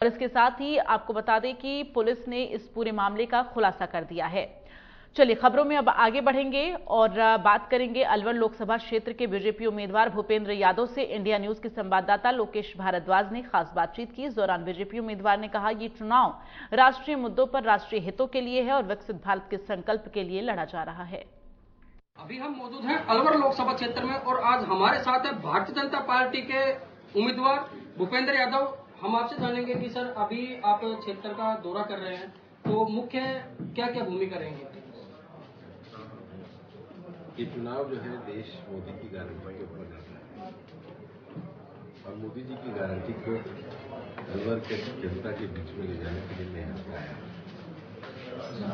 इसके साथ ही आपको बता दें कि पुलिस ने इस पूरे मामले का खुलासा कर दिया है। चलिए खबरों में अब आगे बढ़ेंगे और बात करेंगे अलवर लोकसभा क्षेत्र के बीजेपी उम्मीदवार भूपेंद्र यादव से। इंडिया न्यूज के संवाददाता लोकेश भारद्वाज ने खास बातचीत की। इस दौरान बीजेपी उम्मीदवार ने कहा, ये चुनाव राष्ट्रीय मुद्दों पर राष्ट्रीय हितों के लिए है और विकसित भारत के संकल्प के लिए लड़ा जा रहा है। अभी हम मौजूद हैं अलवर लोकसभा क्षेत्र में और आज हमारे साथ है भारतीय जनता पार्टी के उम्मीदवार भूपेंद्र यादव। हम आपसे जानेंगे कि सर अभी आप क्षेत्र का दौरा कर रहे हैं, तो मुख्य क्या क्या भूमिका रहेंगी? ये चुनाव जो है देश मोदी की गारंटी के ऊपर लड़ रहा है और मोदी जी की गारंटी को अलवर के जनता के बीच में ले जाने के लिए मैं यहाँ आया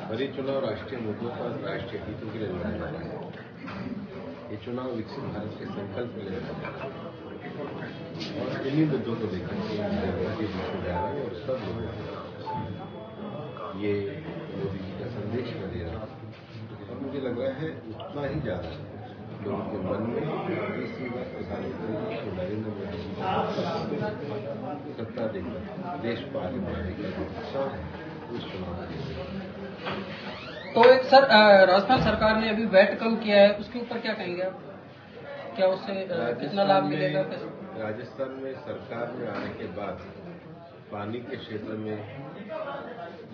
और ये चुनाव राष्ट्रीय मुद्दों पर राष्ट्रीय हितों के लिए लड़ाया जा रहा है। ये चुनाव विकसित भारत के संकल्प के लिए लड़ा जा रहा है और इन्हीं मुद्दों को लेकर के जनता के बीच में जा रहा है और सब लोग ये मोदी जी का संदेश मैं दे रहा हूँ और मुझे लग रहा है उतना ही ज्यादा लोगों के मन में इसी बात प्रधानमंत्री जी नरेंद्र मोदी जी सत्ता देकर देश को आगे बढ़ाने का जो उत्साह है उस चुनाव तो एक सर राजस्थान सरकार ने अभी वैट कम किया है, उसके ऊपर क्या कहेंगे आप? क्या उससे कितना लाभ मिलेगा? राजस्थान में सरकार में आने के बाद पानी के क्षेत्र में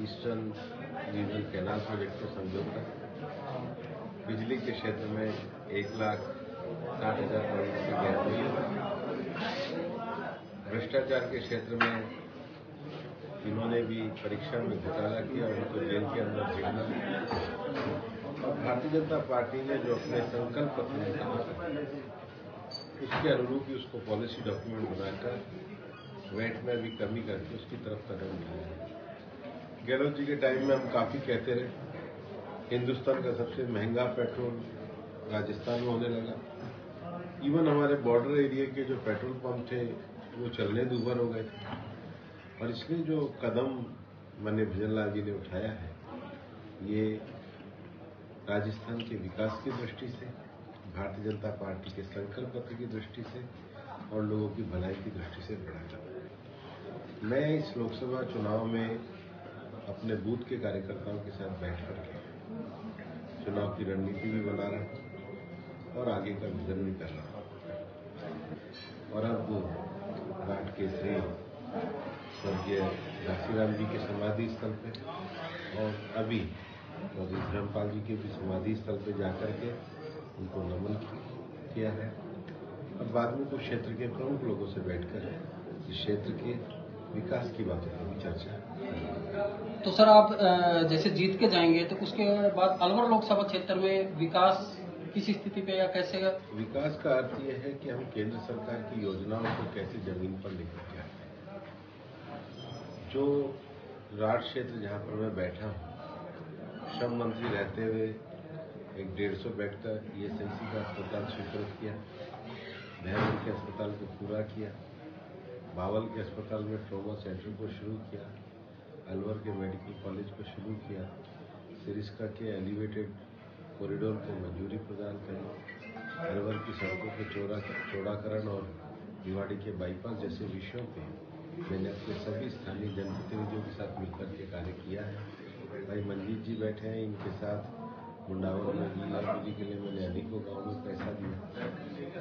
ईस्टर्न रीजनल कैनाल प्रोजेक्ट को समझौता, बिजली के क्षेत्र में 1,60,000 करोड़ की गैर, भ्रष्टाचार के क्षेत्र में इन्होंने भी परीक्षा में घोटाला किया, उनको जेल के अंदर भेजना। और भारतीय जनता पार्टी ने जो अपने संकल्प पत्र में कहा उसके अनुरूप ही उसको पॉलिसी डॉक्यूमेंट बनाकर वैट में भी कमी करके उसकी तरफ कदम उठाया। गहलोत जी के टाइम में हम काफी कहते रहे हिंदुस्तान का सबसे महंगा पेट्रोल राजस्थान में होने लगा। इवन हमारे बॉर्डर एरिया के जो पेट्रोल पंप थे वो चलने दूभर हो गए थे और इसलिए जो कदम माननीय भजन लाल जी ने उठाया है ये राजस्थान के विकास की दृष्टि से, भारतीय जनता पार्टी के संकल्प पत्र की दृष्टि से और लोगों की भलाई की दृष्टि से बड़ा कदम है। मैं इस लोकसभा चुनाव में अपने बूथ के कार्यकर्ताओं के साथ बैठ करके चुनाव की रणनीति भी बना रहा हूं और आगे का विजन भी कर रहा हूं। और अब घाट के श्री स्वर्गीय घासीराम जी के समाधि स्थल पे और अभी चौधरी धर्मपाल जी के भी समाधि स्थल पे जाकर के उनको नमन किया है और बाद में कुछ क्षेत्र के प्रमुख लोगों से बैठकर इस क्षेत्र के विकास की बातों पर भी चर्चा। तो सर आप जैसे जीत के जाएंगे तो उसके बाद अलवर लोकसभा क्षेत्र में विकास किस स्थिति पे या कैसे? विकास का अर्थ यह है कि हम केंद्र सरकार की योजनाओं को कैसे जमीन पर लेकर के आते हैं। जो राज क्षेत्र जहां पर मैं बैठा हूं, श्रम मंत्री रहते हुए एक 150 बेड का ESIC का अस्पताल स्वीकृत किया, बहरमपुर के अस्पताल को पूरा किया, बावल के अस्पताल में ट्रॉमा सेंटर को शुरू किया, अलवर के मेडिकल कॉलेज को शुरू किया, सिरिस्का के एलिवेटेड कॉरिडोर को मंजूरी प्रदान करी, अलवर की सड़कों के चौड़ाकरण और भिवाड़ी के बाईपास जैसे विषयों पे मैंने अपने सभी स्थानीय जनप्रतिनिधियों के साथ मिलकर के कार्य किया है। भाई मंजीत जी बैठे हैं, इनके साथ मुंडावर में जी के लिए मैंने अनेकों गाँव में पैसा दिया।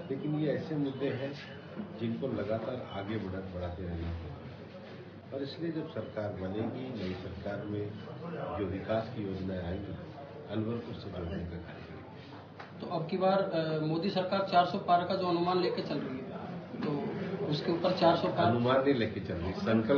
लेकिन ये ऐसे मुद्दे हैं जिनको लगातार आगे बढ़ाते रहना होगा और इसलिए जब सरकार बनेगी, नई सरकार में जो विकास की योजनाएं आएंगी अलवर को उससे जोड़ने का कार्य करेंगे। तो अब की बार मोदी सरकार 400 पार का जो अनुमान लेके चल रही है, तो उसके ऊपर 400 पार अनुमान नहीं लेके चल रही, संकल्प